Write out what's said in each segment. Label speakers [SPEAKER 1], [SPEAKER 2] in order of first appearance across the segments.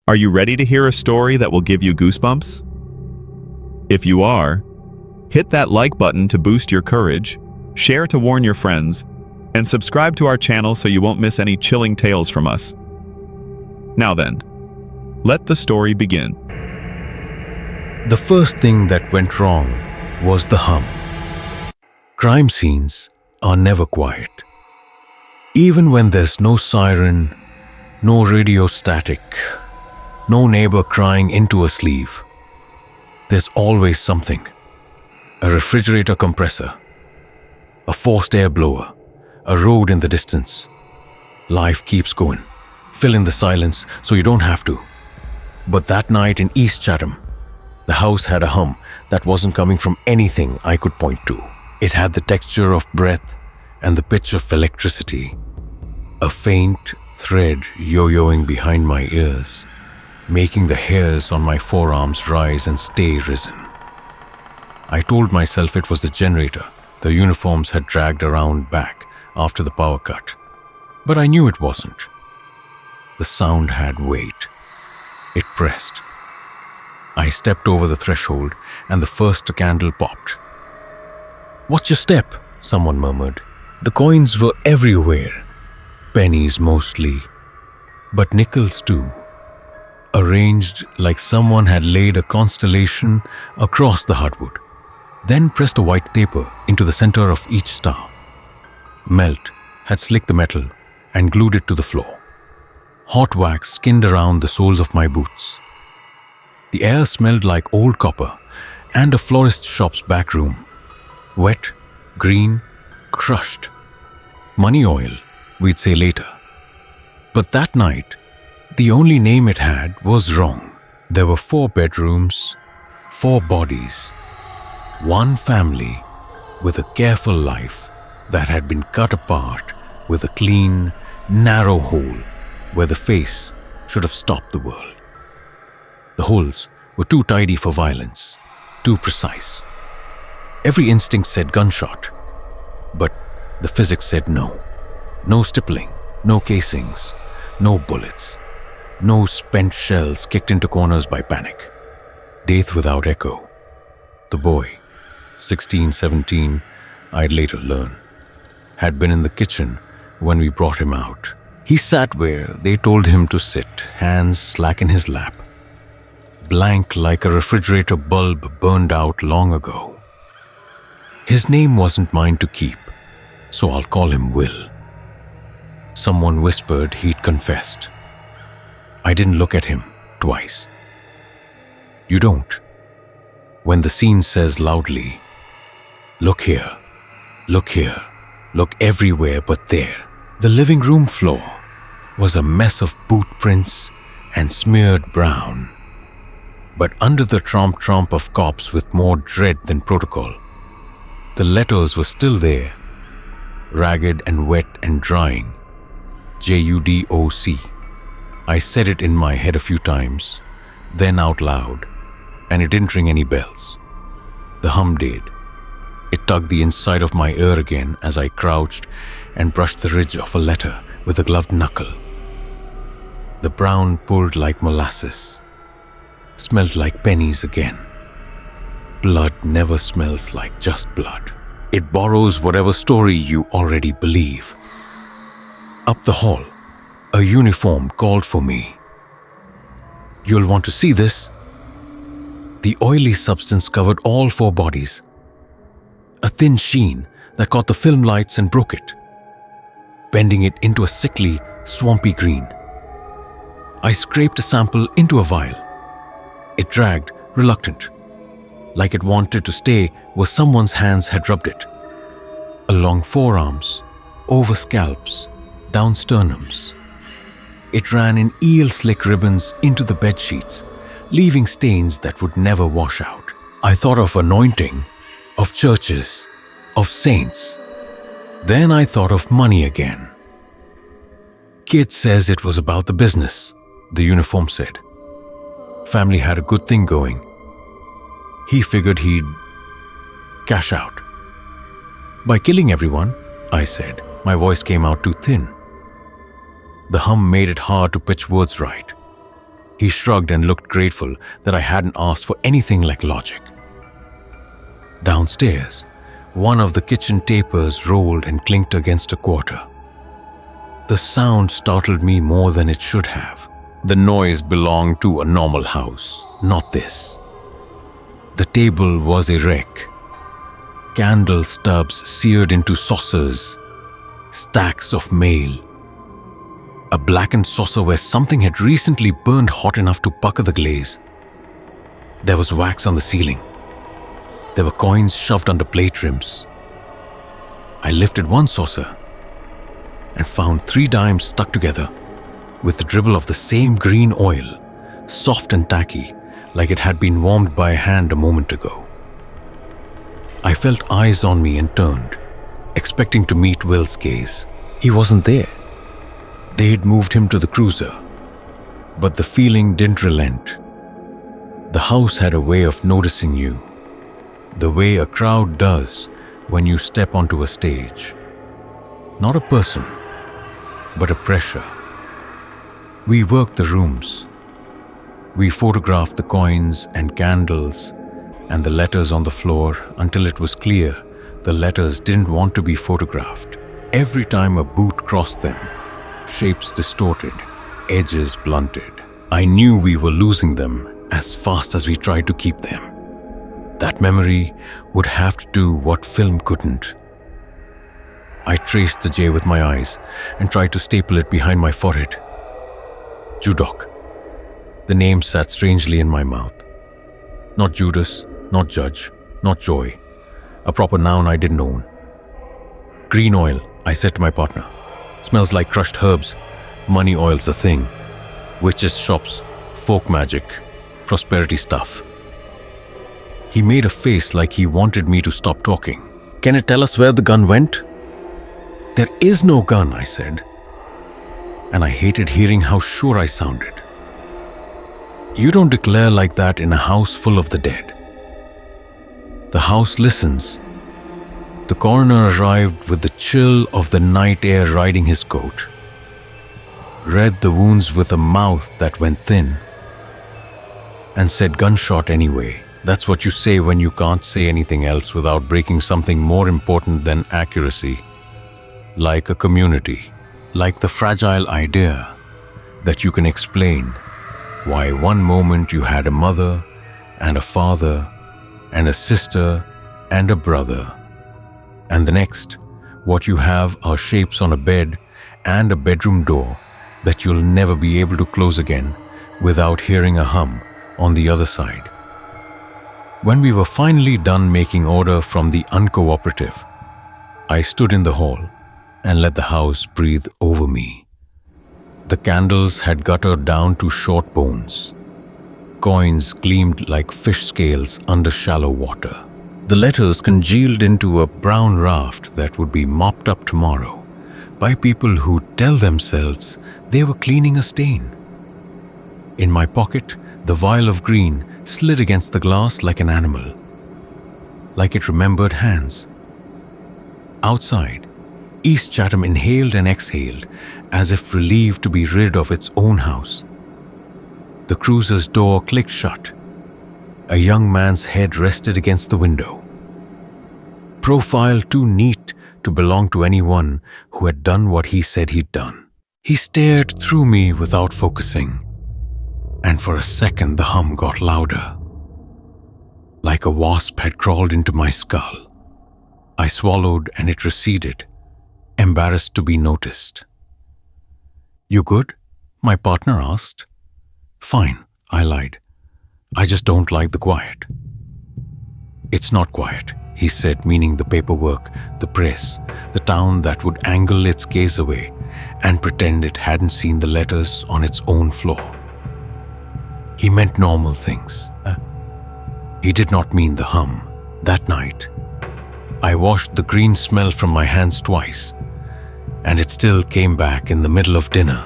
[SPEAKER 1] Are you ready to hear a story that will give you goosebumps? If you are, hit that like button to boost your courage, share to warn your friends, and subscribe to our channel so you won't miss any chilling tales from us. Now then, let the story begin.
[SPEAKER 2] The first thing that went wrong was the hum. Crime scenes are never quiet. Even when there's no siren, no radio static, no neighbor crying into a sleeve, there's always something. A refrigerator compressor, a forced air blower, a road in the distance. Life keeps going. Fill in the silence so you don't have to. But that night in East Chatham, the house had a hum that wasn't coming from anything I could point to. It had the texture of breath and the pitch of electricity. A faint thread yo-yoing behind my ears, making the hairs on my forearms rise and stay risen. I told myself it was the generator the uniforms had dragged around back after the power cut. But I knew it wasn't. The sound had weight. It pressed. I stepped over the threshold and the first candle popped. "Watch your step," someone murmured. The coins were everywhere. Pennies mostly, but nickels too. Arranged like someone had laid a constellation across the hardwood, then pressed a white taper into the center of each star. Melt had slicked the metal and glued it to the floor. Hot wax skinned around the soles of my boots. The air smelled like old copper and a florist shop's back room. Wet, green, crushed. Money oil, we'd say later. But that night, the only name it had was wrong. There were 4 bedrooms, 4 bodies, 1 family with a careful life that had been cut apart with a clean, narrow hole where the face should have stopped the world. The holes were too tidy for violence, too precise. Every instinct said gunshot, but the physics said no. No stippling, no casings, no bullets, no spent shells kicked into corners by panic. Death without echo. The boy, 16, 17, I'd later learn, had been in the kitchen when we brought him out. He sat where they told him to sit, hands slack in his lap, blank like a refrigerator bulb burned out long ago. His name wasn't mine to keep, so I'll call him Will. Someone whispered he'd confessed. I didn't look at him twice. You don't. When the scene says loudly, "Look here, look here, look everywhere but there." The living room floor was a mess of boot prints and smeared brown. But under the tromp-tromp of cops with more dread than protocol, the letters were still there, ragged and wet and drying. JUDOC. I said it in my head a few times, then out loud, and it didn't ring any bells. The hum did. It tugged the inside of my ear again as I crouched and brushed the ridge of a letter with a gloved knuckle. The brown pulled like molasses, smelled like pennies again. Blood never smells like just blood. It borrows whatever story you already believe. Up the hall, a uniform called for me. "You'll want to see this." The oily substance covered all 4 bodies. A thin sheen that caught the film lights and broke it, bending it into a sickly, swampy green. I scraped a sample into a vial. It dragged, reluctant, like it wanted to stay where someone's hands had rubbed it. Along forearms, over scalps, down sternums. It ran in eel-slick ribbons into the bed sheets, leaving stains that would never wash out. I thought of anointing, of churches, of saints. Then I thought of money again. "Kid says it was about the business," the uniform said. Family had a good thing going. He figured he'd cash out. "By killing everyone," I said. My voice came out too thin. The hum made it hard to pitch words right. He shrugged and looked grateful that I hadn't asked for anything like logic. Downstairs, one of the kitchen tapers rolled and clinked against a quarter. The sound startled me more than it should have. The noise belonged to a normal house, not this. The table was a wreck. Candle stubs seared into saucers, stacks of mail. A blackened saucer where something had recently burned hot enough to pucker the glaze. There was wax on the ceiling. There were coins shoved under plate rims. I lifted one saucer and found 3 dimes stuck together with the dribble of the same green oil, soft and tacky, like it had been warmed by a hand a moment ago. I felt eyes on me and turned, expecting to meet Will's gaze. He wasn't there. They had moved him to the cruiser, but the feeling didn't relent. The house had a way of noticing you, the way a crowd does when you step onto a stage. Not a person, but a pressure. We worked the rooms. We photographed the coins and candles and the letters on the floor until it was clear the letters didn't want to be photographed. Every time a boot crossed them, shapes distorted, edges blunted. I knew we were losing them as fast as we tried to keep them. That memory would have to do what film couldn't. I traced the J with my eyes and tried to staple it behind my forehead. JUDOC. The name sat strangely in my mouth. Not Judas, not judge, not joy. A proper noun I didn't own. Green oil, I said to my partner. Smells like crushed herbs. Money oil's a thing. Witches' shops, folk magic, prosperity stuff. He made a face like he wanted me to stop talking. Can you tell us where the gun went? There is no gun, I said. And I hated hearing how sure I sounded. You don't declare like that in a house full of the dead. The house listens. The coroner arrived with the chill of the night air riding his coat. Read the wounds with a mouth that went thin. And said gunshot anyway. That's what you say when you can't say anything else without breaking something more important than accuracy. Like a community. Like the fragile idea that you can explain why one moment you had a mother and a father and a sister and a brother, and the next, what you have are shapes on a bed and a bedroom door that you'll never be able to close again without hearing a hum on the other side. When we were finally done making order from the uncooperative, I stood in the hall and let the house breathe over me. The candles had guttered down to short bones. Coins gleamed like fish scales under shallow water. The letters congealed into a brown raft that would be mopped up tomorrow by people who tell themselves they were cleaning a stain. In my pocket, the vial of green slid against the glass like an animal, like it remembered hands. Outside, East Chatham inhaled and exhaled as if relieved to be rid of its own house. The cruiser's door clicked shut. A young man's head rested against the window. Profile too neat to belong to anyone who had done what he said he'd done. He stared through me without focusing, and for a second the hum got louder. Like a wasp had crawled into my skull. I swallowed and it receded, embarrassed to be noticed. "You good?" my partner asked. "Fine," I lied. "I just don't like the quiet." "It's not quiet," he said, meaning the paperwork, the press, the town that would angle its gaze away and pretend it hadn't seen the letters on its own floor. He meant normal things. He did not mean the hum. That night, I washed the green smell from my hands twice, and it still came back in the middle of dinner.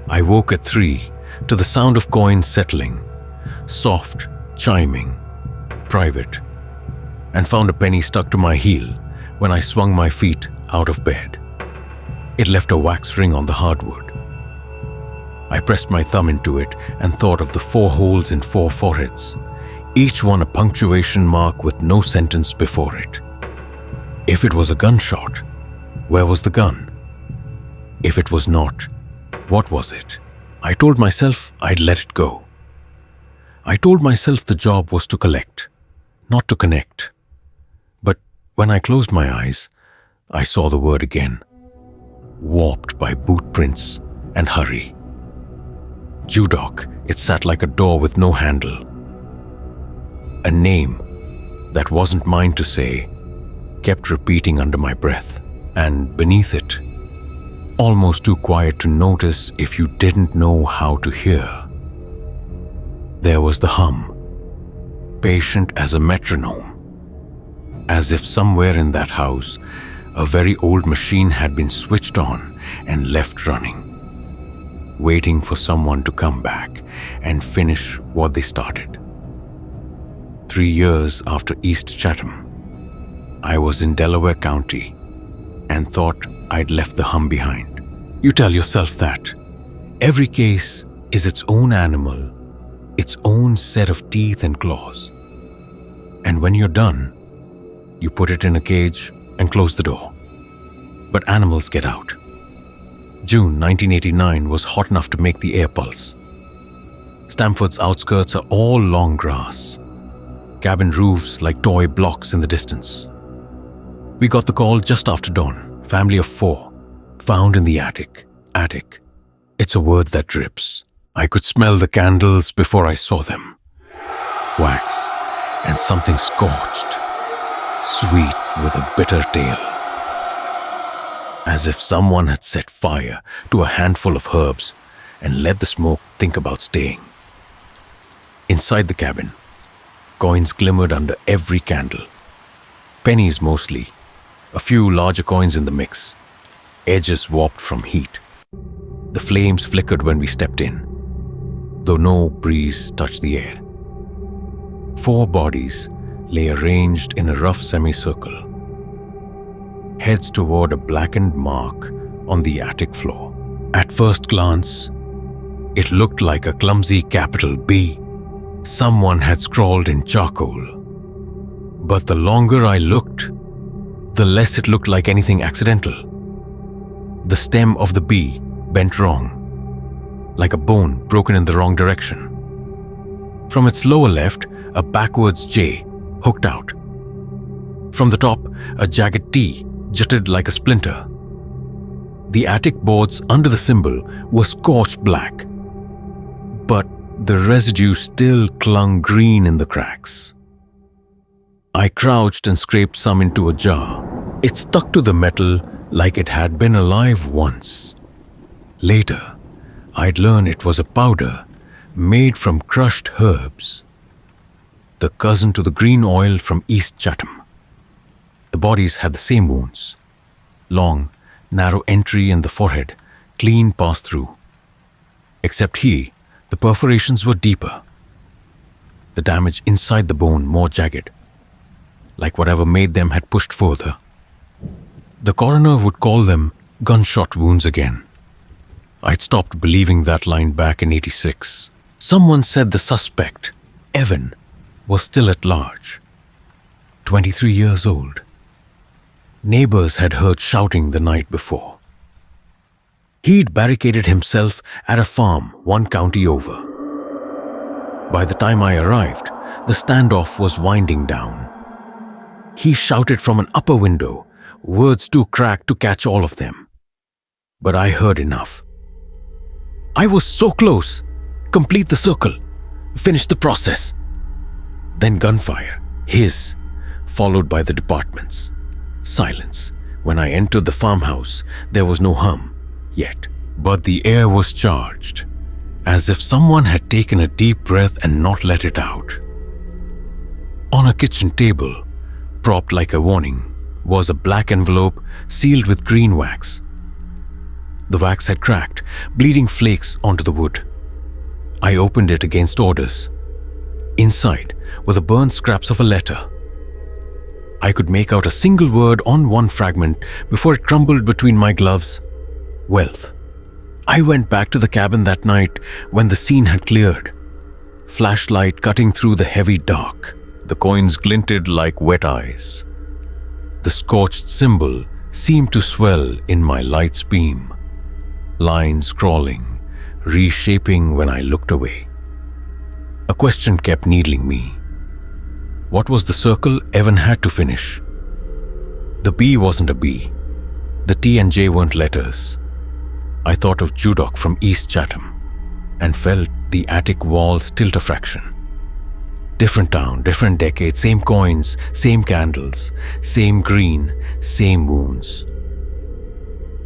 [SPEAKER 2] I woke at 3 to the sound of coins settling, soft, chiming, private, and found a penny stuck to my heel when I swung my feet out of bed. It left a wax ring on the hardwood. I pressed my thumb into it and thought of the 4 holes in 4 foreheads, each one a punctuation mark with no sentence before it. If it was a gunshot, where was the gun? If it was not, what was it? I told myself I'd let it go. I told myself the job was to collect, not to connect. But when I closed my eyes, I saw the word again, warped by boot prints and hurry. JUDOC, it sat like a door with no handle. A name that wasn't mine to say kept repeating under my breath, and beneath it, almost too quiet to notice if you didn't know how to hear, there was the hum, patient as a metronome, as if somewhere in that house a very old machine had been switched on and left running, waiting for someone to come back and finish what they started. 3 years after East Chatham, I was in Delaware County and thought I'd left the hum behind. You tell yourself that. Every case is its own animal, its own set of teeth and claws. And when you're done, you put it in a cage and close the door. But animals get out. June 1989 was hot enough to make the air pulse. Stamford's outskirts are all long grass, cabin roofs like toy blocks in the distance. We got the call just after dawn, family of 4, found in the attic. Attic. It's a word that drips. I could smell the candles before I saw them. Wax and something scorched, sweet with a bitter tail. As if someone had set fire to a handful of herbs and let the smoke think about staying. Inside the cabin, coins glimmered under every candle. Pennies mostly, a few larger coins in the mix, edges warped from heat. The flames flickered when we stepped in, though no breeze touched the air. 4 bodies lay arranged in a rough semicircle, heads toward a blackened mark on the attic floor. At first glance, it looked like a clumsy capital B someone had scrawled in charcoal. But the longer I looked, the less it looked like anything accidental. The stem of the B bent wrong, like a bone broken in the wrong direction. From its lower left, a backwards J hooked out. From the top, a jagged T jutted like a splinter. The attic boards under the symbol were scorched black, but the residue still clung green in the cracks. I crouched and scraped some into a jar. It stuck to the metal like it had been alive once. Later, I'd learn it was a powder made from crushed herbs, the cousin to the green oil from East Chatham. The bodies had the same wounds, long, narrow entry in the forehead, clean pass-through. Except the perforations were deeper. The damage inside the bone more jagged, like whatever made them had pushed further. The coroner would call them gunshot wounds again. I'd stopped believing that line back in '86. Someone said the suspect, Evan, was still at large, 23 years old. Neighbors had heard shouting the night before. He'd barricaded himself at a farm 1 county over. By the time I arrived, the standoff was winding down. He shouted from an upper window, words too cracked to catch all of them. But I heard enough. I was so close. Complete the circle. Finish the process. Then gunfire, his, followed by the department's. Silence. When I entered the farmhouse, there was no hum yet, but the air was charged, as if someone had taken a deep breath and not let it out. On a kitchen table, propped like a warning, was a black envelope sealed with green wax. The wax had cracked, bleeding flakes onto the wood. I opened it against orders. Inside were the burned scraps of a letter. I could make out a single word on one fragment before it crumbled between my gloves. Wealth. I went back to the cabin that night when the scene had cleared. Flashlight cutting through the heavy dark. The coins glinted like wet eyes. The scorched symbol seemed to swell in my light's beam. Lines crawling, reshaping when I looked away. A question kept needling me. What was the circle Evan had to finish? The B wasn't a B. The T and J weren't letters. I thought of JUDOC from East Chatham and felt the attic walls tilt a fraction. Different town, different decade, same coins, same candles, same green, same wounds.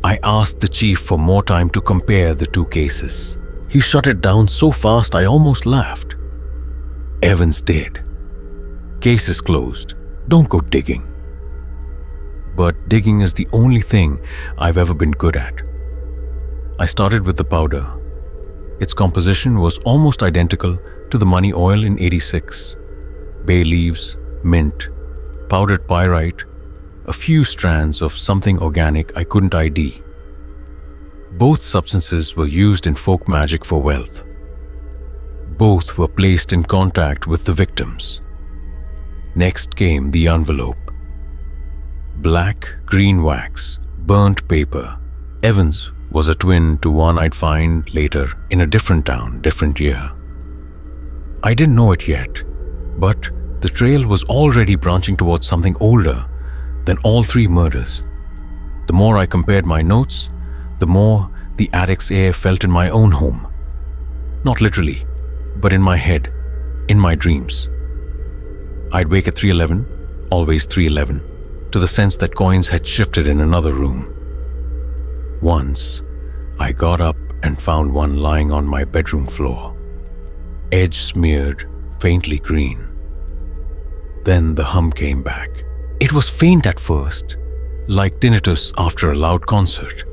[SPEAKER 2] I asked the chief for more time to compare the two cases. He shut it down so fast I almost laughed. Evan's dead. Case is closed. Don't go digging. But digging is the only thing I've ever been good at. I started with the powder. Its composition was almost identical to the money oil in '86. Bay leaves, mint, powdered pyrite, a few strands of something organic I couldn't ID. Both substances were used in folk magic for wealth. Both were placed in contact with the victims. Next came the envelope. Black, green wax, burnt paper. Evans was a twin to one I'd find later in a different town, different year. I didn't know it yet, but the trail was already branching towards something older than all three murders. The more I compared my notes, the more the attic's air felt in my own home. Not literally, but in my head, in my dreams. I'd wake at 3:11, always 3:11, to the sense that coins had shifted in another room. Once, I got up and found one lying on my bedroom floor, edge smeared, faintly green. Then the hum came back. It was faint at first, like tinnitus after a loud concert,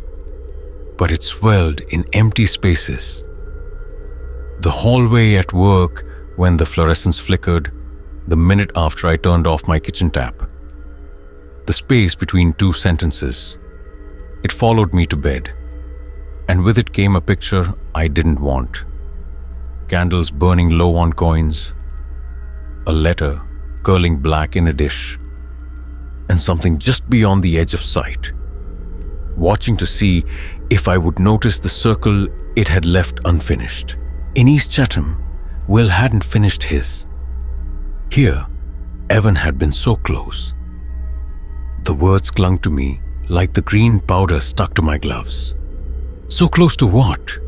[SPEAKER 2] but it swelled in empty spaces. The hallway at work when the fluorescence flickered, the minute after I turned off my kitchen tap. The space between two sentences. It followed me to bed, and with it came a picture I didn't want. Candles burning low on coins, a letter curling black in a dish, and something just beyond the edge of sight, watching to see if I would notice the circle it had left unfinished. In East Chatham, Will hadn't finished his. Here, Evan had been so close. The words clung to me like the green powder stuck to my gloves. So close to what?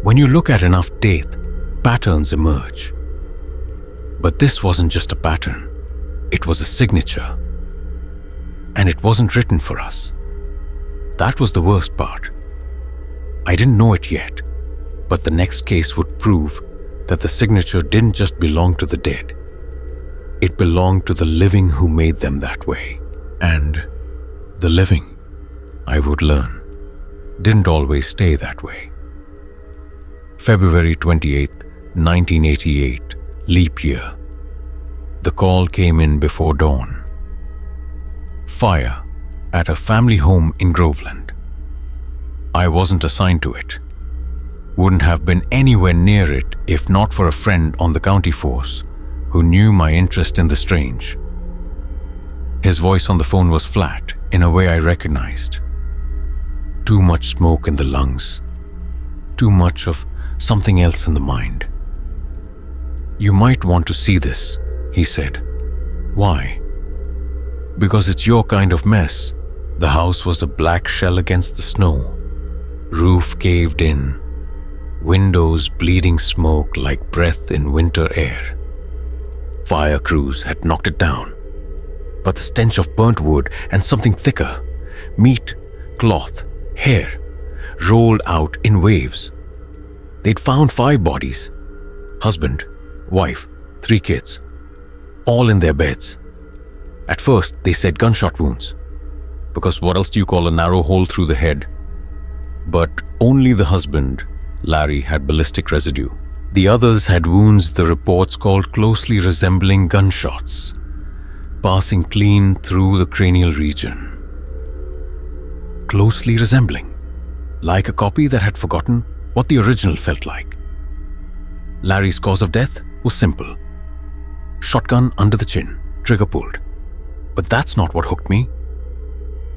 [SPEAKER 2] When you look at enough death, patterns emerge. But this wasn't just a pattern. It was a signature. And it wasn't written for us. That was the worst part. I didn't know it yet, but the next case would prove that the signature didn't just belong to the dead. It belonged to the living who made them that way. And the living, I would learn, didn't always stay that way. February 28th, 1988, leap year. The call came in before dawn. Fire at a family home in Groveland. I wasn't assigned to it. Wouldn't have been anywhere near it if not for a friend on the county force who knew my interest in the strange. His voice on the phone was flat in a way I recognized. Too much smoke in the lungs. Too much of something else in the mind. You might want to see this, he said. Why? Because it's your kind of mess. The house was a black shell against the snow. Roof caved in. Windows bleeding smoke like breath in winter air. Fire crews had knocked it down. But the stench of burnt wood and something thicker, meat, cloth, hair, rolled out in waves. They'd found 5 bodies. Husband, wife, 3 kids. All in their beds. At first, they said gunshot wounds. Because what else do you call a narrow hole through the head? But only the husband, Larry, had ballistic residue. The others had wounds the reports called closely resembling gunshots, passing clean through the cranial region. Closely resembling. like a copy that had forgotten what the original felt like. Larry's cause of death was simple. Shotgun under the chin, trigger pulled. But that's not what hooked me.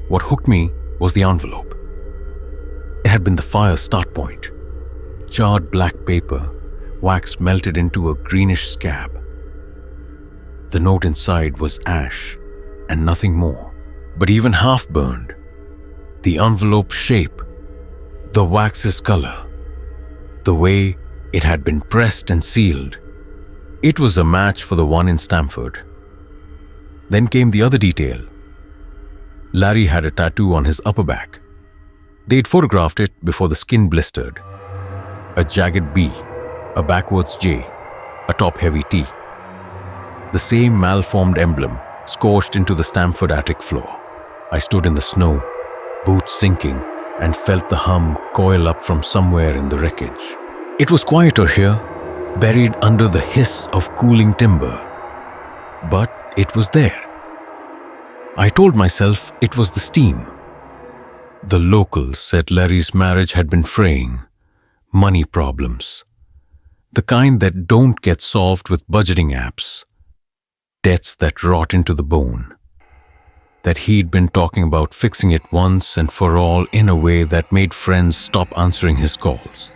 [SPEAKER 2] What hooked me was the envelope. It had been the fire's start point. Charred black paper, wax melted into a greenish scab. The note inside was ash and nothing more. But even half burned, the envelope's shape, the wax's color, the way it had been pressed and sealed, it was a match for the one in Stamford. Then came the other detail. Larry had a tattoo on his upper back. They'd photographed it before the skin blistered. A jagged B, a backwards J, a top-heavy T. The same malformed emblem scorched into the Stamford attic floor. I stood in the snow, boots sinking, and felt the hum coil up from somewhere in the wreckage. It was quieter here, buried under the hiss of cooling timber. But it was there. I told myself it was the steam. The locals said Larry's marriage had been fraying. Money problems. The kind that don't get solved with budgeting apps. Debts that rot into the bone. That he'd been talking about fixing it once and for all in a way that made friends stop answering his calls.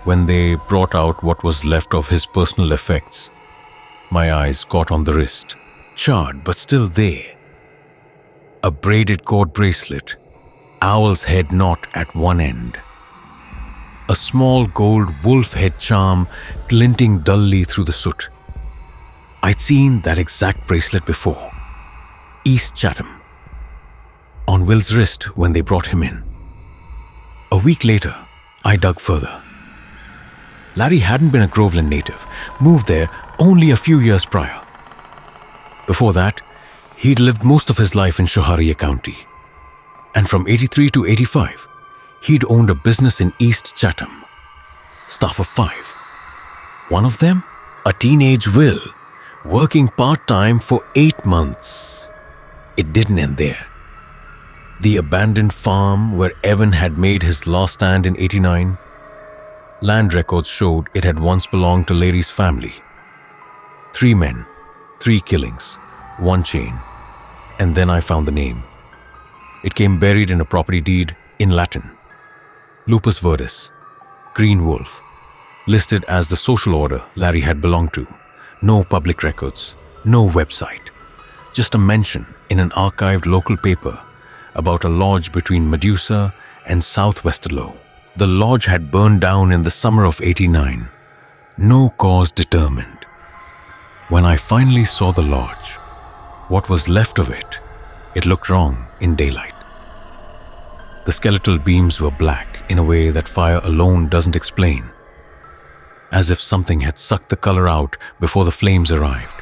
[SPEAKER 2] When they brought out what was left of his personal effects, my eyes caught on the wrist, charred but still there. A braided cord bracelet, owl's head knot at one end. A small gold wolf head charm glinting dully through the soot. I'd seen that exact bracelet before. East Chatham. On Will's wrist when they brought him in. A week later, I dug further. Larry hadn't been a Groveland native, moved there only a few years prior. Before that, he'd lived most of his life in Schoharia County. And from 83 to 85, he'd owned a business in East Chatham. Staff of 5. One of them, a teenage Will, working part-time for 8 months. It didn't end there. The abandoned farm where Evan had made his last stand in 89, land records showed it had once belonged to Larry's family. 3 men, 3 killings, 1 chain. And then I found the name. It came buried in a property deed in Latin. Lupus Virdis, Green Wolf, listed as the social order Larry had belonged to. No public records, no website. Just a mention in an archived local paper about a lodge between Medusa and South Westerlo. The lodge had burned down in the summer of 89. No cause determined. When I finally saw the lodge, what was left of it, it looked wrong in daylight. The skeletal beams were black in a way that fire alone doesn't explain. As if something had sucked the color out before the flames arrived.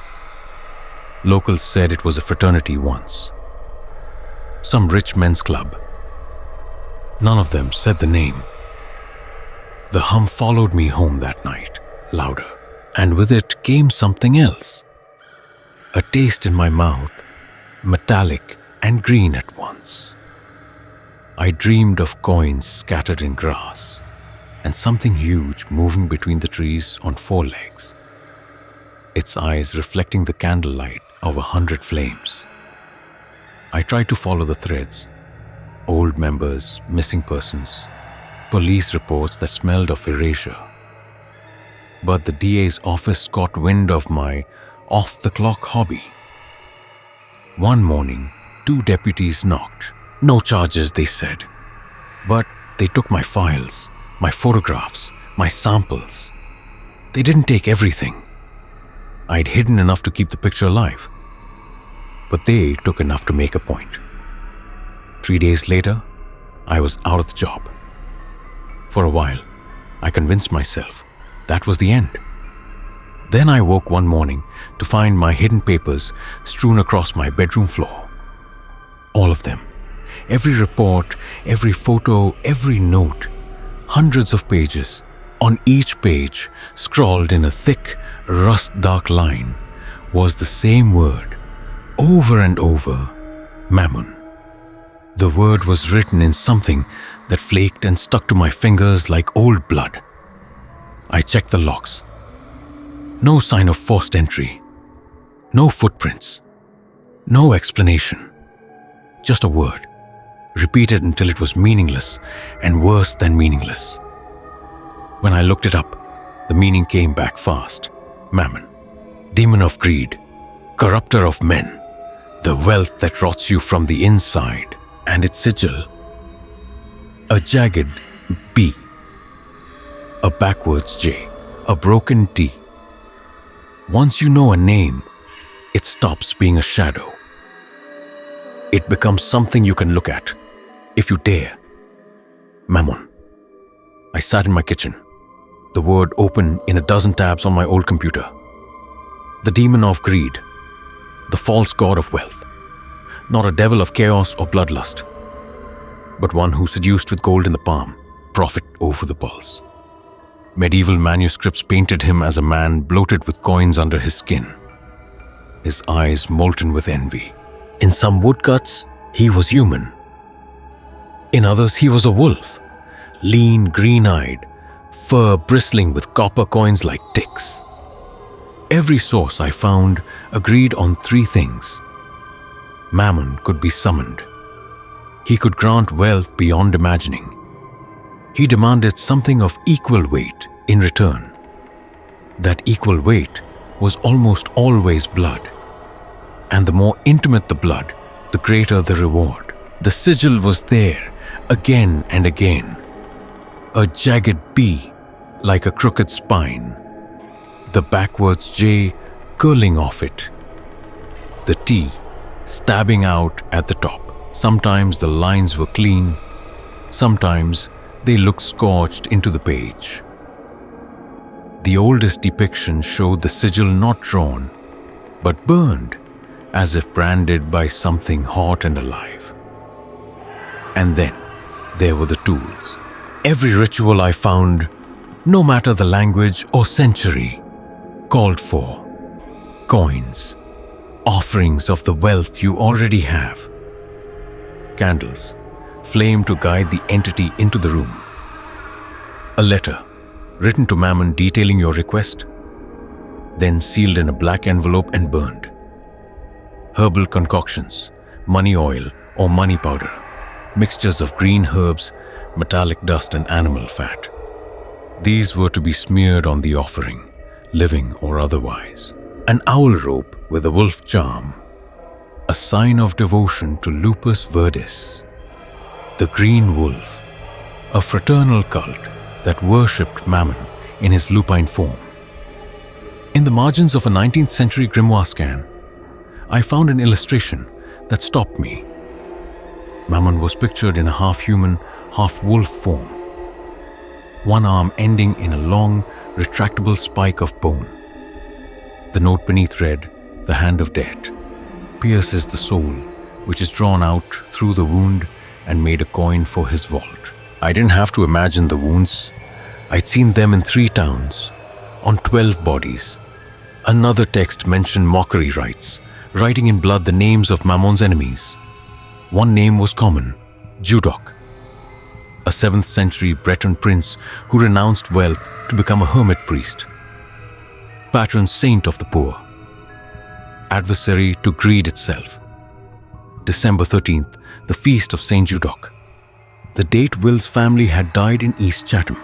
[SPEAKER 2] Locals said it was a fraternity once. Some rich men's club. None of them said the name. The hum followed me home that night, louder, and with it came something else. A taste in my mouth, metallic and green at once. I dreamed of coins scattered in grass, and something huge moving between the trees on 4 legs. Its eyes reflecting the candlelight of 100 flames. I tried to follow the threads. Old members, missing persons, police reports that smelled of erasure. But the DA's office caught wind of my off-the-clock hobby. One morning, 2 deputies knocked. No charges, they said. But they took my files, my photographs, my samples. They didn't take everything. I'd hidden enough to keep the picture alive. But they took enough to make a point. 3 days later, I was out of the job. For a while, I convinced myself that was the end. Then I woke one morning to find my hidden papers strewn across my bedroom floor. All of them. Every report, every photo, every note. Hundreds of pages. On each page, scrawled in a thick, rust-dark line, was the same word, over and over, Mammon. The word was written in something that flaked and stuck to my fingers like old blood. I checked the locks. No sign of forced entry. No footprints. No explanation. Just a word, repeated until it was meaningless and worse than meaningless. When I looked it up, the meaning came back fast. Mammon, demon of greed, corrupter of men, the wealth that rots you from the inside, and its sigil, a jagged B, a backwards J, a broken T. Once you know a name, it stops being a shadow. It becomes something you can look at, if you dare. Mammon. I sat in my kitchen, the word open in a dozen tabs on my old computer. The demon of greed, the false god of wealth, not a devil of chaos or bloodlust, but one who seduced with gold in the palm, profit over the pulse. Medieval manuscripts painted him as a man bloated with coins under his skin, his eyes molten with envy. In some woodcuts, he was human. In others, he was a wolf, lean, green-eyed, fur bristling with copper coins like ticks. Every source I found agreed on three things. Mammon could be summoned. He could grant wealth beyond imagining. He demanded something of equal weight in return. That equal weight was almost always blood. And the more intimate the blood, the greater the reward. The sigil was there, again and again. A jagged B, like a crooked spine. The backwards J curling off it. The T stabbing out at the top. Sometimes the lines were clean, sometimes they looked scorched into the page. The oldest depiction showed the sigil not drawn, but burned, as if branded by something hot and alive. And then there were the tools. Every ritual I found, no matter the language or century, called for coins, offerings of the wealth you already have. Candles, flame to guide the entity into the room. A letter, written to Mammon detailing your request, then sealed in a black envelope and burned. Herbal concoctions, money oil or money powder, mixtures of green herbs, metallic dust and animal fat. These were to be smeared on the offering, living or otherwise. An owl rope with a wolf charm, a sign of devotion to Lupus Virdis, the green wolf, a fraternal cult that worshipped Mammon in his lupine form. In the margins of a 19th century grimoire scan, I found an illustration that stopped me. Mammon was pictured in a half-human, half-wolf form, one arm ending in a long, retractable spike of bone. The note beneath read, "The hand of death pierces the soul, which is drawn out through the wound and made a coin for his vault." I didn't have to imagine the wounds. I'd seen them in 3 towns, on 12 bodies. Another text mentioned mockery rites, writing in blood the names of Mammon's enemies. One name was common, JUDOC, a 7th century Breton prince who renounced wealth to become a hermit priest. Patron saint of the poor, adversary to greed itself. December 13th, the feast of Saint JUDOC. The date Will's family had died in East Chatham.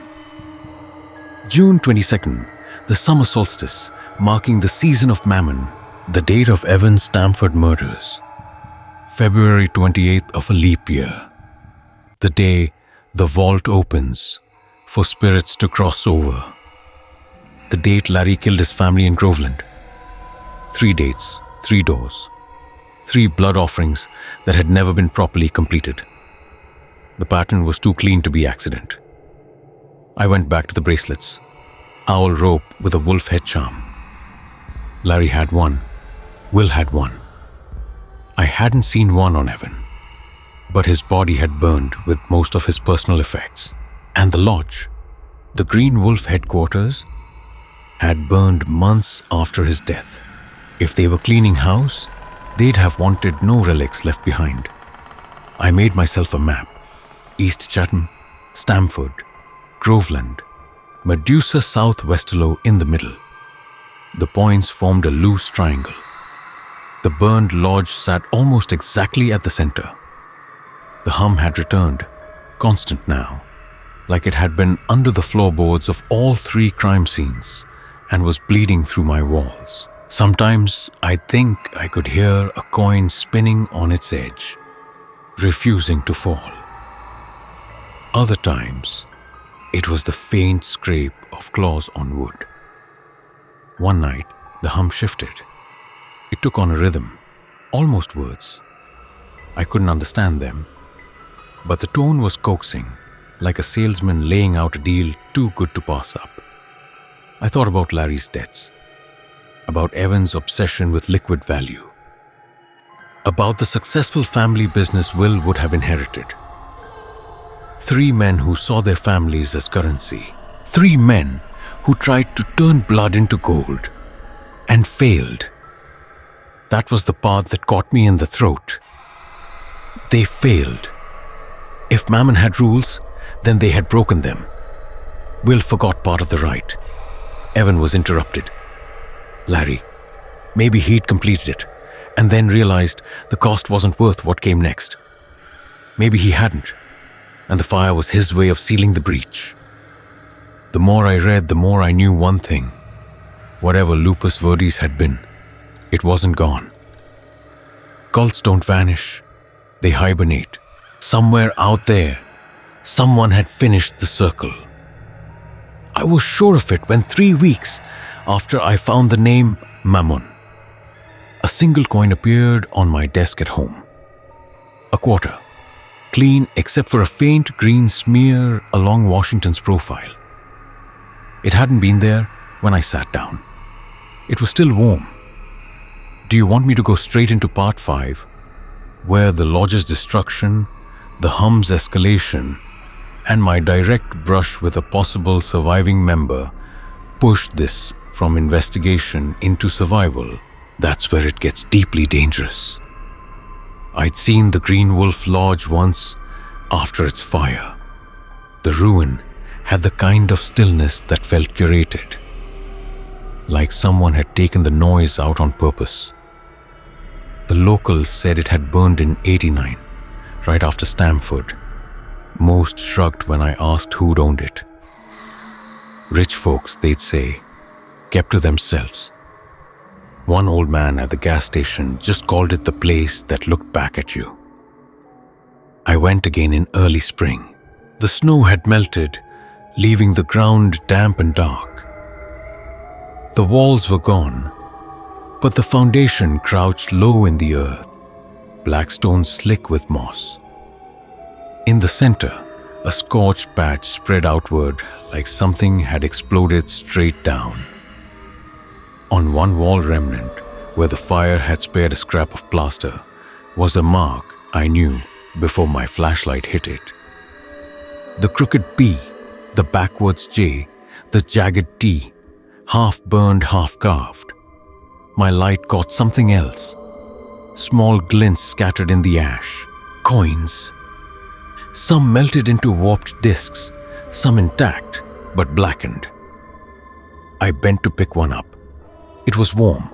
[SPEAKER 2] June 22nd, the summer solstice, marking the season of Mammon, the date of Evan's Stamford murders. February 28th of a leap year, the day the vault opens for spirits to cross over. The date Larry killed his family in Groveland. 3 dates, 3 doors, 3 blood offerings that had never been properly completed. The pattern was too clean to be accident. I went back to the bracelets. Owl rope with a wolf head charm. Larry had one. Will had one. I hadn't seen one on Evan, but his body had burned with most of his personal effects. And the lodge, the Green Wolf headquarters, had burned months after his death. If they were cleaning house, they'd have wanted no relics left behind. I made myself a map, East Chatham, Stamford, Groveland, Medusa South Westerlo in the middle. The points formed a loose triangle. The burned lodge sat almost exactly at the center. The hum had returned, constant now, like it had been under the floorboards of all 3 crime scenes and was bleeding through my walls. Sometimes I'd think I could hear a coin spinning on its edge, refusing to fall. Other times, it was the faint scrape of claws on wood. One night, the hum shifted. It took on a rhythm, almost words. I couldn't understand them, but the tone was coaxing, like a salesman laying out a deal too good to pass up. I thought about Larry's debts, about Evan's obsession with liquid value, about the successful family business Will would have inherited. 3 men who saw their families as currency. 3 men who tried to turn blood into gold and failed. That was the part that caught me in the throat. They failed. If Mammon had rules, then they had broken them. Will forgot part of the rite. Evan was interrupted. Larry. Maybe he'd completed it, and then realized the cost wasn't worth what came next. Maybe he hadn't, and the fire was his way of sealing the breach. The more I read, the more I knew one thing. Whatever Lupus Virdis had been, it wasn't gone. Cults don't vanish. They hibernate. Somewhere out there, someone had finished the circle. I was sure of it when 3 weeks after I found the name Mammon, a single coin appeared on my desk at home. A quarter, clean except for a faint green smear along Washington's profile. It hadn't been there when I sat down. It was still warm. Do you want me to go straight into part 5, where the lodge's destruction, the hum's escalation, and my direct brush with a possible surviving member pushed this from investigation into survival? That's where it gets deeply dangerous. I'd seen the Green Wolf Lodge once after its fire. The ruin had the kind of stillness that felt curated, like someone had taken the noise out on purpose. The locals said it had burned in '89, right after Stamford. Most shrugged when I asked who'd owned it. Rich folks, they'd say, kept to themselves. One old man at the gas station just called it the place that looked back at you. I went again in early spring. The snow had melted, leaving the ground damp and dark. The walls were gone, but the foundation crouched low in the earth, black stone slick with moss. In the center, a scorched patch spread outward like something had exploded straight down. On one wall remnant, where the fire had spared a scrap of plaster, was a mark I knew before my flashlight hit it. The crooked P, the backwards J, the jagged T, half burned, half carved. My light caught something else. Small glints scattered in the ash. Coins. Some melted into warped discs, some intact, but blackened. I bent to pick one up. It was warm.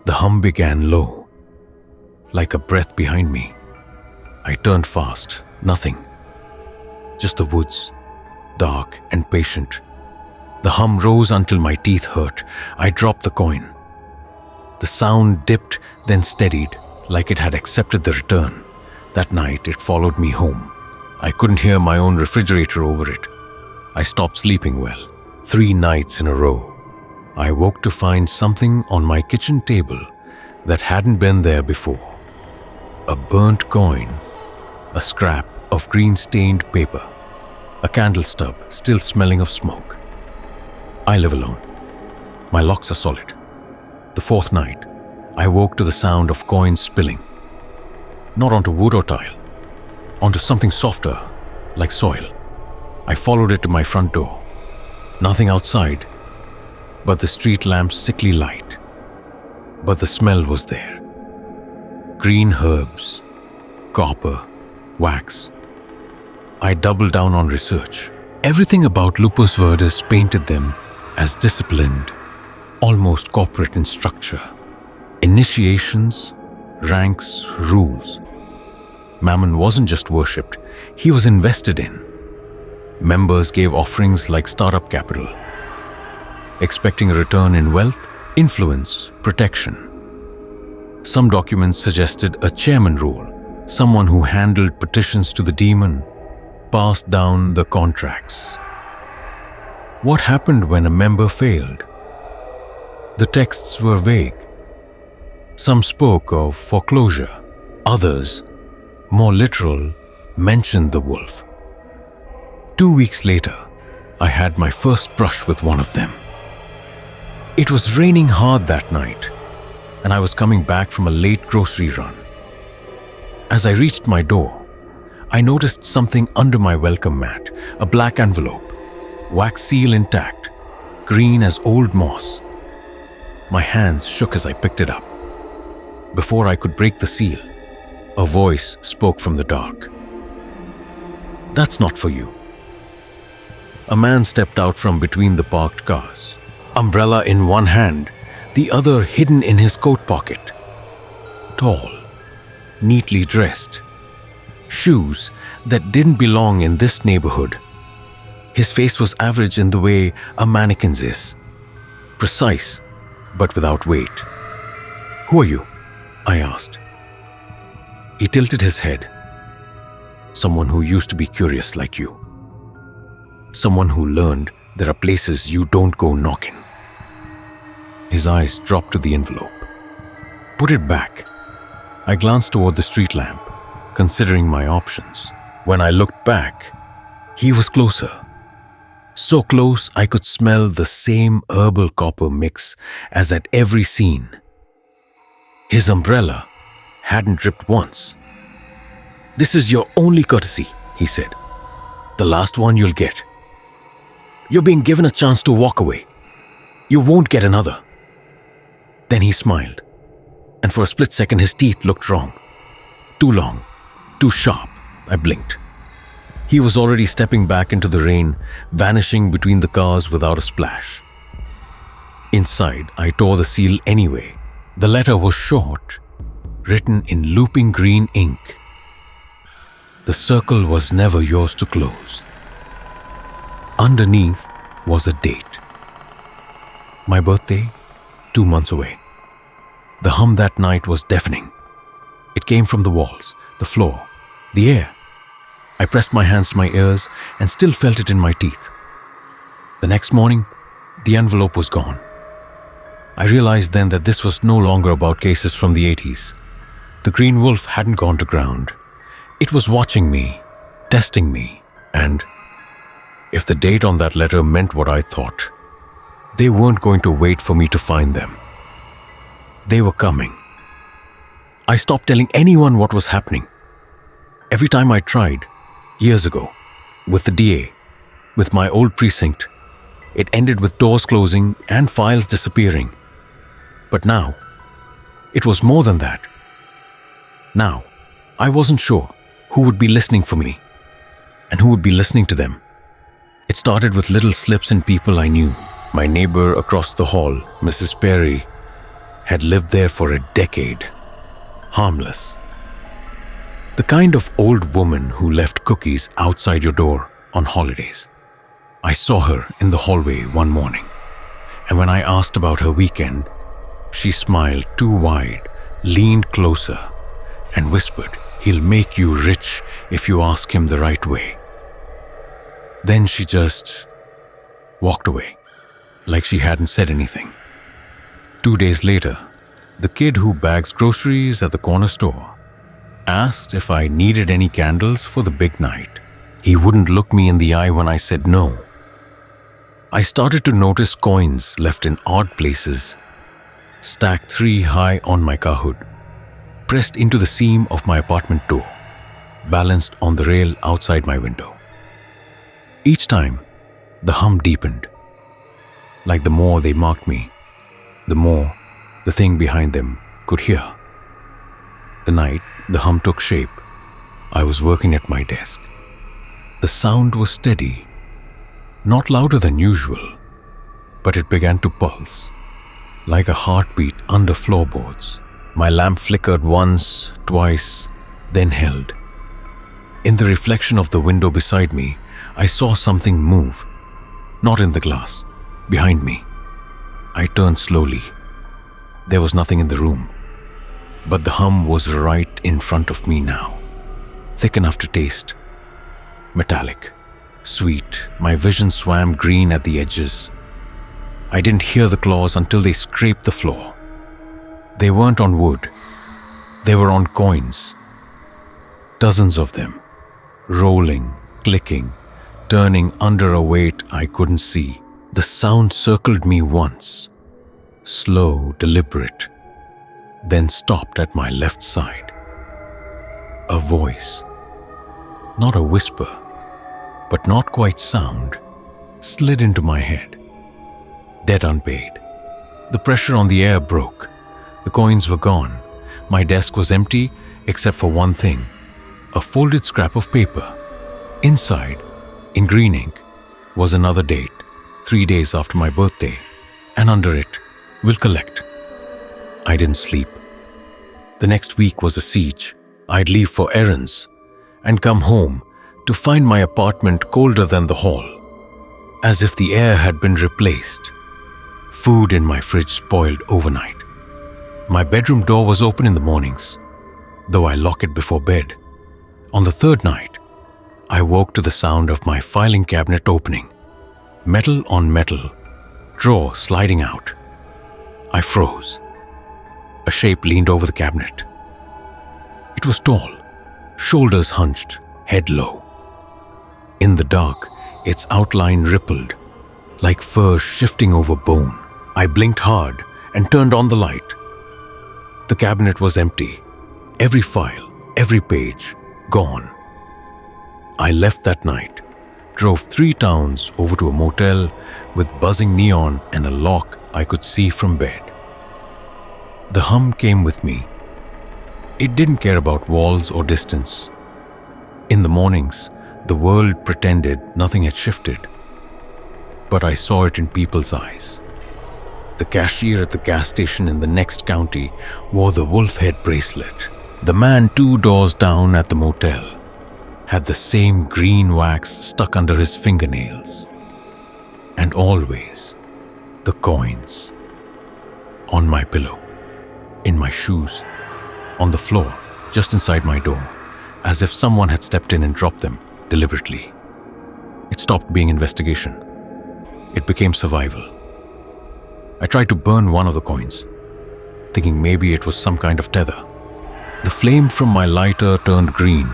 [SPEAKER 2] The hum began low, like a breath behind me. I turned fast. Nothing. Just the woods, dark and patient. The hum rose until my teeth hurt. I dropped the coin. The sound dipped, then steadied, like it had accepted the return. That night, it followed me home. I couldn't hear my own refrigerator over it. I stopped sleeping well. 3 nights in a row. I woke to find something on my kitchen table that hadn't been there before. A burnt coin, a scrap of green-stained paper, a candle stub still smelling of smoke. I live alone. My locks are solid. The 4th night, I woke to the sound of coins spilling. Not onto wood or tile, onto something softer, like soil. I followed it to my front door. Nothing outside, but the street lamp's sickly light. But the smell was there. Green herbs, copper, wax. I doubled down on research. Everything about Lupus Virdis painted them as disciplined, almost corporate in structure. Initiations, ranks, rules. Mammon wasn't just worshipped, he was invested in. Members gave offerings like startup capital, expecting a return in wealth, influence, protection. Some documents suggested a chairman role, someone who handled petitions to the demon, passed down the contracts. What happened when a member failed? The texts were vague. Some spoke of foreclosure. Others, more literal, mentioned the wolf. 2 weeks later, I had my first brush with one of them. It was raining hard that night, and I was coming back from a late grocery run. As I reached my door, I noticed something under my welcome mat, a black envelope, wax seal intact, green as old moss. My hands shook as I picked it up. Before I could break the seal, a voice spoke from the dark. "That's not for you." A man stepped out from between the parked cars, umbrella in one hand, the other hidden in his coat pocket. Tall, neatly dressed, shoes that didn't belong in this neighborhood. His face was average in the way a mannequin's is, precise but without weight. "Who are you?" I asked. He tilted his head. "Someone who used to be curious like you. Someone who learned there are places you don't go knocking." His eyes dropped to the envelope. "Put it back." I glanced toward the street lamp, considering my options. When I looked back, he was closer. So close I could smell the same herbal copper mix as at every scene. His umbrella hadn't dripped once. "This is your only courtesy," he said. "The last one you'll get. You're being given a chance to walk away. You won't get another." Then he smiled, and for a split second his teeth looked wrong. Too long, too sharp. I blinked. He was already stepping back into the rain, vanishing between the cars without a splash. Inside, I tore the seal anyway. The letter was short, written in looping green ink. "The circle was never yours to close." Underneath was a date. My birthday, 2 months away. The hum that night was deafening. It came from the walls, the floor, the air. I pressed my hands to my ears and still felt it in my teeth. The next morning, the envelope was gone. I realized then that this was no longer about cases from the 80s. The green wolf hadn't gone to ground. It was watching me, testing me, and if the date on that letter meant what I thought, they weren't going to wait for me to find them. They were coming. I stopped telling anyone what was happening. Every time I tried, years ago, with the DA, with my old precinct, it ended with doors closing and files disappearing. But now, it was more than that. Now, I wasn't sure who would be listening for me and who would be listening to them. It started with little slips in people I knew. My neighbor across the hall, Mrs. Perry, had lived there for a decade, harmless. The kind of old woman who left cookies outside your door on holidays. I saw her in the hallway one morning, and when I asked about her weekend, she smiled too wide, leaned closer, and whispered, "He'll make you rich if you ask him the right way." Then she just walked away, like she hadn't said anything. 2 days later, the kid who bags groceries at the corner store asked if I needed any candles for the big night. He wouldn't look me in the eye when I said no. I started to notice coins left in odd places, stacked 3 high on my car hood, pressed into the seam of my apartment door, balanced on the rail outside my window. Each time, the hum deepened. Like the more they marked me, the more the thing behind them could hear. The night the hum took shape, I was working at my desk. The sound was steady, not louder than usual, but it began to pulse, like a heartbeat under floorboards. My lamp flickered once, twice, then held. In the reflection of the window beside me, I saw something move, not in the glass, behind me. I turned slowly. There was nothing in the room, but the hum was right in front of me now, thick enough to taste. Metallic, sweet, my vision swam green at the edges. I didn't hear the claws until they scraped the floor. They weren't on wood. They were on coins. Dozens of them, rolling, clicking, turning under a weight I couldn't see. The sound circled me once, slow, deliberate, then stopped at my left side. A voice, not a whisper, but not quite sound, slid into my head. Debt unpaid. The pressure on the air broke. The coins were gone. My desk was empty except for one thing, a folded scrap of paper. Inside, in green ink, was another date, 3 days after my birthday, and under it, "Will collect." I didn't sleep. The next week was a siege. I'd leave for errands and come home to find my apartment colder than the hall, as if the air had been replaced. Food in my fridge spoiled overnight. My bedroom door was open in the mornings, though I lock it before bed. On the third night, I woke to the sound of my filing cabinet opening, metal on metal, drawer sliding out. I froze. A shape leaned over the cabinet. It was tall, shoulders hunched, head low. In the dark, its outline rippled, like fur shifting over bone. I blinked hard and turned on the light. The cabinet was empty. Every file, every page, gone. I left that night, drove 3 towns over to a motel with buzzing neon and a lock I could see from bed. The hum came with me. It didn't care about walls or distance. In the mornings, the world pretended nothing had shifted. But I saw it in people's eyes. The cashier at the gas station in the next county wore the wolf head bracelet. The man 2 doors down at the motel had the same green wax stuck under his fingernails. And always, the coins. On my pillow, in my shoes, on the floor, just inside my door, as if someone had stepped in and dropped them deliberately. It stopped being investigation. It became survival. I tried to burn one of the coins, thinking maybe it was some kind of tether. The flame from my lighter turned green,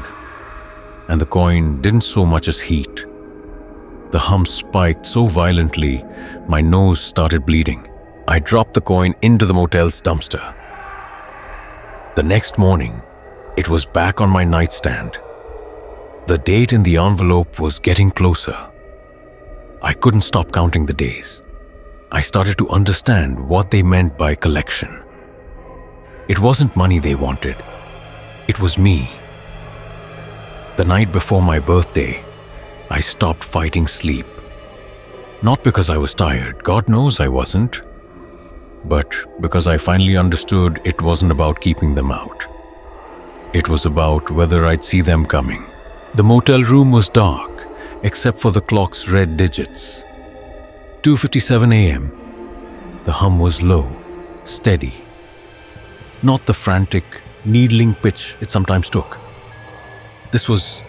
[SPEAKER 2] and the coin didn't so much as heat. The hum spiked so violently, my nose started bleeding. I dropped the coin into the motel's dumpster. The next morning, it was back on my nightstand. The date in the envelope was getting closer. I couldn't stop counting the days. I started to understand what they meant by collection. It wasn't money they wanted. It was me. The night before my birthday, I stopped fighting sleep. Not because I was tired, God knows I wasn't, but because I finally understood it wasn't about keeping them out. It was about whether I'd see them coming. The motel room was dark, except for the clock's red digits. 2:57 a.m. The hum was low, steady. Not the frantic, needling pitch it sometimes took. This was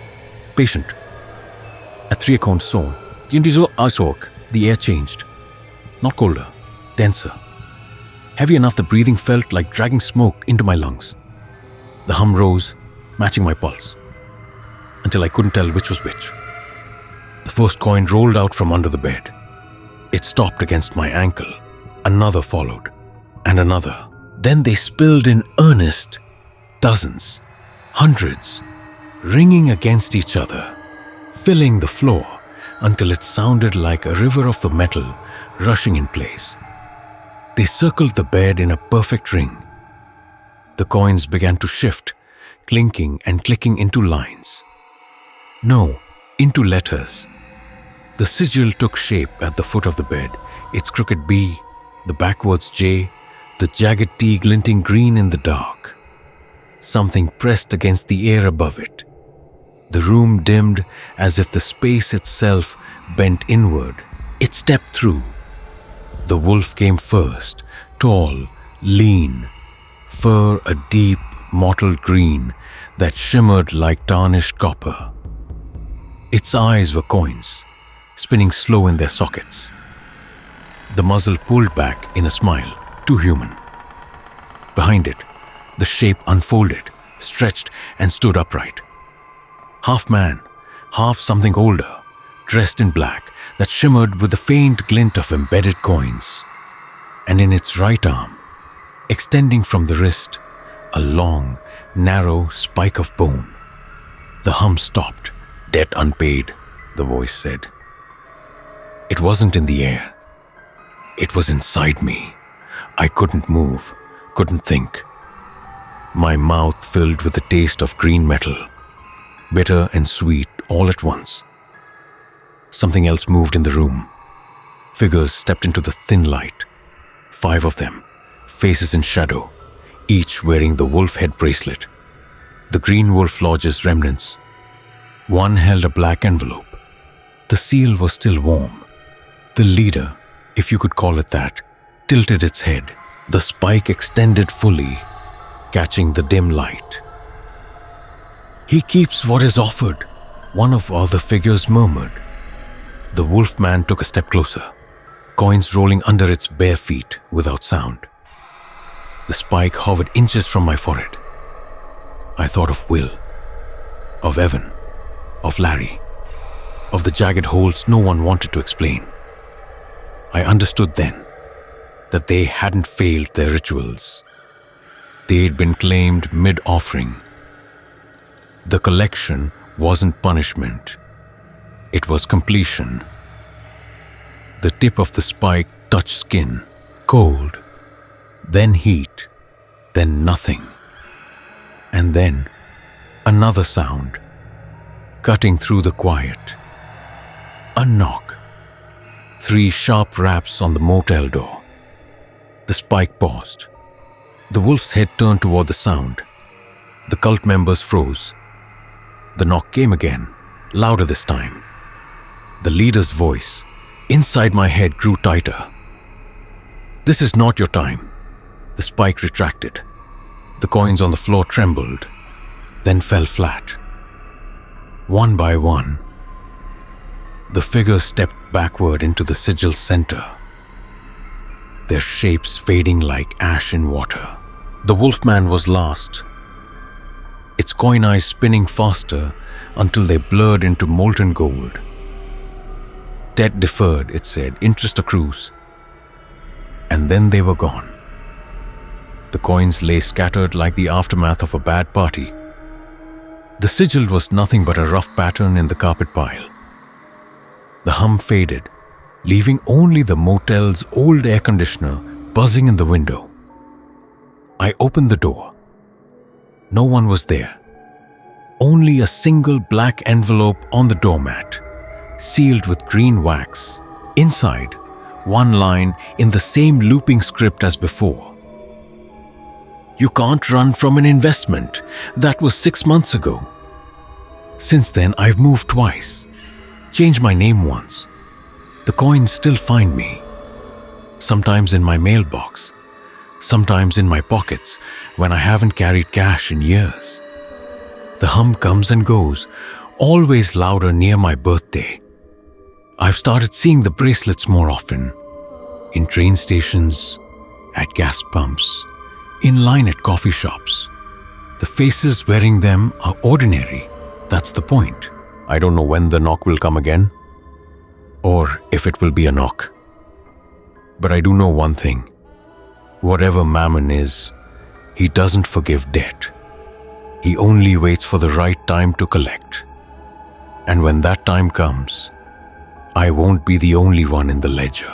[SPEAKER 2] patient. At 3 accounts so, the air changed. Not colder, denser. Heavy enough the breathing felt like dragging smoke into my lungs. The hum rose, matching my pulse, until I couldn't tell which was which. The first coin rolled out from under the bed. It stopped against my ankle. Another followed, and another. Then they spilled in earnest, dozens, hundreds, ringing against each other, filling the floor until it sounded like a river of the metal rushing in place. They circled the bed in a perfect ring. The coins began to shift, clinking and clicking into lines. No, into letters. The sigil took shape at the foot of the bed, its crooked B, the backwards J, the jagged T glinting green in the dark. Something pressed against the air above it. The room dimmed as if the space itself bent inward. It stepped through. The wolf came first, tall, lean, fur a deep, mottled green that shimmered like tarnished copper. Its eyes were coins, spinning slow in their sockets. The muzzle pulled back in a smile, too human. Behind it, the shape unfolded, stretched, and stood upright. Half man, half something older, dressed in black, that shimmered with the faint glint of embedded coins. And in its right arm, extending from the wrist, a long, narrow spike of bone. The hum stopped. "Debt unpaid," the voice said. It wasn't in the air. It was inside me. I couldn't move, couldn't think. My mouth filled with the taste of green metal, bitter and sweet all at once. Something else moved in the room. Figures stepped into the thin light. 5 of them, faces in shadow, each wearing the wolf head bracelet, the Green Wolf Lodge's remnants. One held a black envelope. The seal was still warm. The leader, if you could call it that, tilted its head. The spike extended fully, catching the dim light. "He keeps what is offered," one of the figures murmured. The wolf man took a step closer, coins rolling under its bare feet without sound. The spike hovered inches from my forehead. I thought of Will, of Evan, of Larry, of the jagged holes no one wanted to explain. I understood then that they hadn't failed their rituals. They'd been claimed mid-offering. The collection wasn't punishment. It was completion. The tip of the spike touched skin, cold, then heat, then nothing. And then another sound, cutting through the quiet. A knock. 3 sharp raps on the motel door. The spike paused. The wolf's head turned toward the sound. The cult members froze. The knock came again, louder this time. The leader's voice, inside my head, grew tighter. "This is not your time." The spike retracted. The coins on the floor trembled, then fell flat. One by one, the figures stepped backward into the sigil's center, their shapes fading like ash in water. The wolfman was last, its coin eyes spinning faster until they blurred into molten gold. "Debt deferred," it said, "interest accrues." And then they were gone. The coins lay scattered like the aftermath of a bad party. The sigil was nothing but a rough pattern in the carpet pile. The hum faded, leaving only the motel's old air conditioner buzzing in the window. I opened the door. No one was there. Only a single black envelope on the doormat, sealed with green wax. Inside, one line in the same looping script as before. "You can't run from an investment. That was 6 months ago." Since then, I've moved twice, changed my name once. The coins still find me. Sometimes in my mailbox, sometimes in my pockets when I haven't carried cash in years. The hum comes and goes, always louder near my birthday. I've started seeing the bracelets more often, in train stations, at gas pumps, in line at coffee shops. The faces wearing them are ordinary. That's the point. I don't know when the knock will come again, or if it will be a knock. But I do know one thing. Whatever Mammon is, he doesn't forgive debt. He only waits for the right time to collect. And when that time comes, I won't be the only one in the ledger.